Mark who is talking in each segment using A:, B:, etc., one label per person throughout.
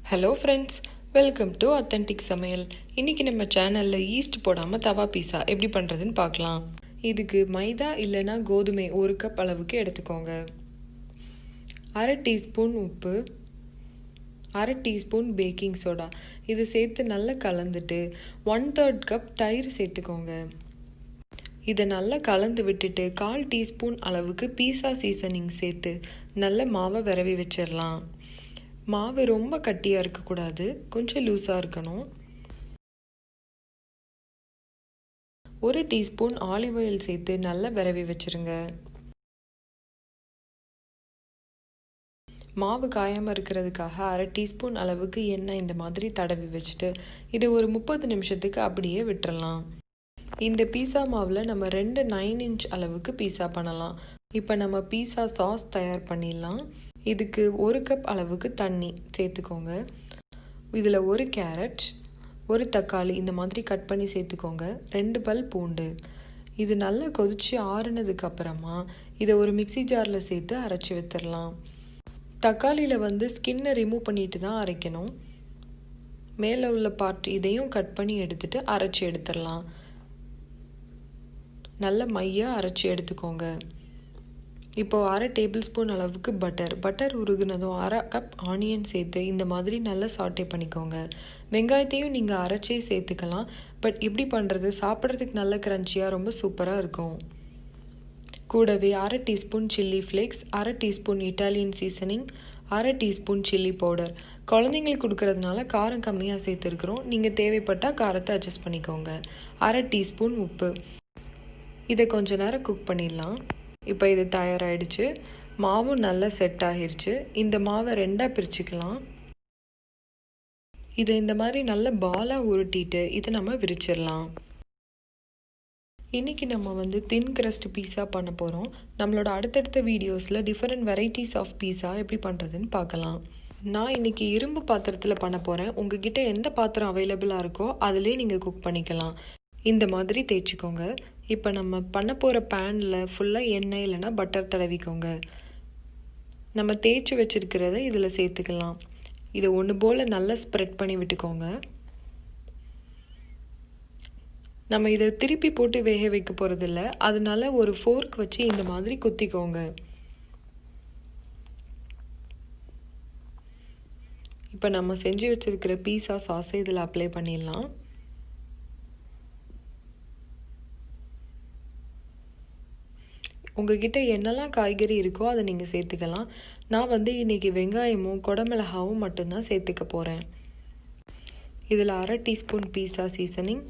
A: Hello friends, welcome to authentic சமையல். இன்றைக்கி நம்ம சேனலில் ஈஸ்ட் போடாமல் தவா பீஸா எப்படி பண்ணுறதுன்னு பார்க்கலாம். இதுக்கு மைதா இல்லைனா கோதுமை 1 கப் அளவுக்கு எடுத்துக்கோங்க. 1/2 டீஸ்பூன் உப்பு, 1/2 டீஸ்பூன் பேக்கிங் சோடா இது சேர்த்து நல்லா கலந்துட்டு 1/3 கப் தயிர் சேர்த்துக்கோங்க. இதை நல்லா கலந்து விட்டுட்டு 1/4 டீஸ்பூன் அளவுக்கு பீஸா சீசனிங் சேர்த்து நல்ல மாவை விரவி வச்சிடலாம். மாவு ரொம்ப கட்டியாக இருக்கக்கூடாது, கொஞ்சம் லூஸாக இருக்கணும். 1 டீஸ்பூன் ஆலிவ் ஆயில் சேர்த்து நல்லா விரவி வச்சுருங்க. மாவு காயாமல் இருக்கிறதுக்காக 1/2 டீஸ்பூன் அளவுக்கு எண்ணெய் இந்த மாதிரி தடவி வச்சுட்டு இது ஒரு 30 நிமிஷத்துக்கு அப்படியே விட்டுறலாம். இந்த பீஸா மாவில் நம்ம 2 9 இன்ச் அளவுக்கு பீஸா பண்ணலாம். இப்போ நம்ம பீஸா சாஸ் தயார் பண்ணிடலாம். இதுக்கு 1 கப் அளவுக்கு தண்ணி சேர்த்துக்கோங்க. இதில் 1 கேரட், 1 தக்காளி இந்த மாதிரி கட் பண்ணி சேர்த்துக்கோங்க. 2 பல் பூண்டு. இது நல்லா கொதித்து ஆறுனதுக்கு அப்புறமா இதை ஒரு மிக்சி ஜாரில் சேர்த்து அரைச்சி வச்சிடலாம். தக்காளியில் ஸ்கின்னை ரிமூவ் பண்ணிட்டு தான் அரைக்கணும். மேலே உள்ள பார்ட் இதையும் கட் பண்ணி எடுத்துட்டு அரைச்சி எடுத்துடலாம். நல்ல மையாக அரைச்சி எடுத்துக்கோங்க. இப்போது 1/2 டேபிள் ஸ்பூன் அளவுக்கு பட்டர் உருகுனதும் 1/2 கப் ஆனியன் சேர்த்து இந்த மாதிரி நல்லா சாட்டே பண்ணிக்கோங்க. வெங்காயத்தையும் நீங்கள் அரைச்சே சேர்த்துக்கலாம். பட் இப்படி பண்ணுறது சாப்பிட்றதுக்கு நல்ல க்ரன்ச்சியாக ரொம்ப சூப்பராக இருக்கும். கூடவே 1/2 teaspoon chilli flakes, 1/2 teaspoon Italian seasoning, 1/2 teaspoon chilli powder. குழந்தைங்களுக்கு கொடுக்கறதுனால காரம் கம்மியாக சேர்த்துருக்குறோம். நீங்கள் தேவைப்பட்டால் காரத்தை அட்ஜஸ்ட் பண்ணிக்கோங்க. 1/2 டீஸ்பூன் உப்பு. இதை கொஞ்ச நேரம் குக் பண்ணிடலாம். இப்போ இது தயாராகிடுச்சு. மாவும் நல்லா செட் ஆகிருச்சு. இந்த மாவை 2ஆக பிரிச்சுக்கலாம். இதை இந்த மாதிரி நல்ல பாலாக உருட்டிட்டு இதை நம்ம விரிச்சிடலாம். இன்றைக்கி நம்ம தின் கிரஸ்ட் பீஸா பண்ண போகிறோம். நம்மளோட அடுத்தடுத்த வீடியோஸில் டிஃப்ரெண்ட் வெரைட்டிஸ் ஆஃப் பீஸா எப்படி பண்ணுறதுன்னு பார்க்கலாம். நான் இன்றைக்கி இரும்பு பாத்திரத்தில் பண்ண போகிறேன். உங்ககிட்ட எந்த பாத்திரம் அவைலபிளாக இருக்கோ அதிலே நீங்கள் குக் பண்ணிக்கலாம். இந்த மாதிரி தேய்ச்சிக்கோங்க. இப்போ நம்ம பண்ண போகிற பேனில் ஃபுல்லாக எண்ணெய் இல்லைன்னா பட்டர் தடவிக்கோங்க. நம்ம தேய்ச்சி வச்சுருக்கிறத இதில் சேர்த்துக்கலாம். இதை ஒன்று போல் நல்லா ஸ்ப்ரெட் பண்ணி விட்டுக்கோங்க. நம்ம இதை திருப்பி போட்டு வேக வைக்க போகிறதில்ல, அதனால ஒரு ஃபோர்க் வச்சு இந்த மாதிரி குத்திக்கோங்க. இப்போ நம்ம செஞ்சு வச்சுருக்கிற பீஸா சாஸை இதில் அப்ளை பண்ணிடலாம். உங்ககிட்ட என்னெல்லாம் காய்கறி இருக்கோ அதை நீங்கள் சேர்த்துக்கலாம். நான் இன்றைக்கி வெங்காயமும் குடமிளகாவும் மட்டும்தான் சேர்த்துக்க போகிறேன். இதில் 1/2 teaspoon pizza seasoning,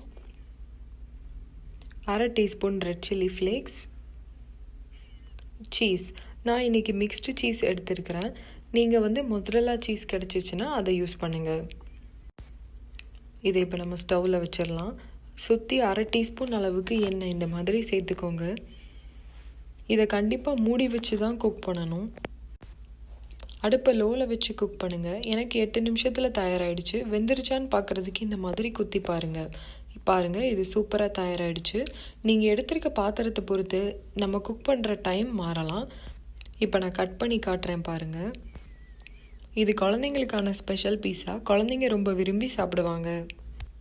A: 1/2 teaspoon red chilli flakes, cheese. நான் இன்றைக்கி மிக்ஸ்டு சீஸ் எடுத்துருக்கிறேன். நீங்கள் மொசரல்லா சீஸ் கிடச்சிச்சின்னா அதை யூஸ் பண்ணுங்கள். இதை இப்போ நம்ம ஸ்டவ்வில் வச்சிடலாம். சுற்றி 1/2 டீஸ்பூன் அளவுக்கு எண்ணெய் இந்த மாதிரி சேர்த்துக்கோங்க. இதை கண்டிப்பாக மூடி வச்சு தான் குக் பண்ணணும். அடுப்பை லோவில் வச்சு குக் பண்ணுங்கள். எனக்கு 8 நிமிஷத்தில் தயாராகிடுச்சு. வெந்துருச்சான்னு பார்க்குறதுக்கு இந்த மாதிரி குத்தி பாருங்கள். இது சூப்பராக தயாராகிடுச்சு. நீங்கள் எடுத்துருக்க பாத்திரத்தை பொறுத்து நம்ம குக் பண்ணுற டைம் மாறலாம். இப்போ நான் கட் பண்ணி காட்டுறேன் பாருங்கள். இது குழந்தைங்களுக்கான ஸ்பெஷல் பீஸா. குழந்தைங்க ரொம்ப விரும்பி சாப்பிடுவாங்க.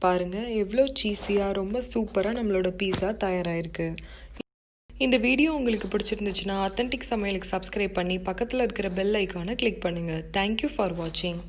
A: பாருங்கள் எவ்வளோ சீஸியாக ரொம்ப சூப்பராக நம்மளோட பீஸா தயாராகிருக்கு. இந்த வீடியோ உங்களுக்கு பிடிச்சிருந்துச்சுன்னா அத்தன்டிக் சமையலுக்கு சப்ஸ்கிரைப் பண்ணி பக்கத்தில் இருக்கிற பெல் ஐக்கானை கிளிக் பண்ணுங்கள். தேங்க்யூ ஃபார் வாட்சிங்.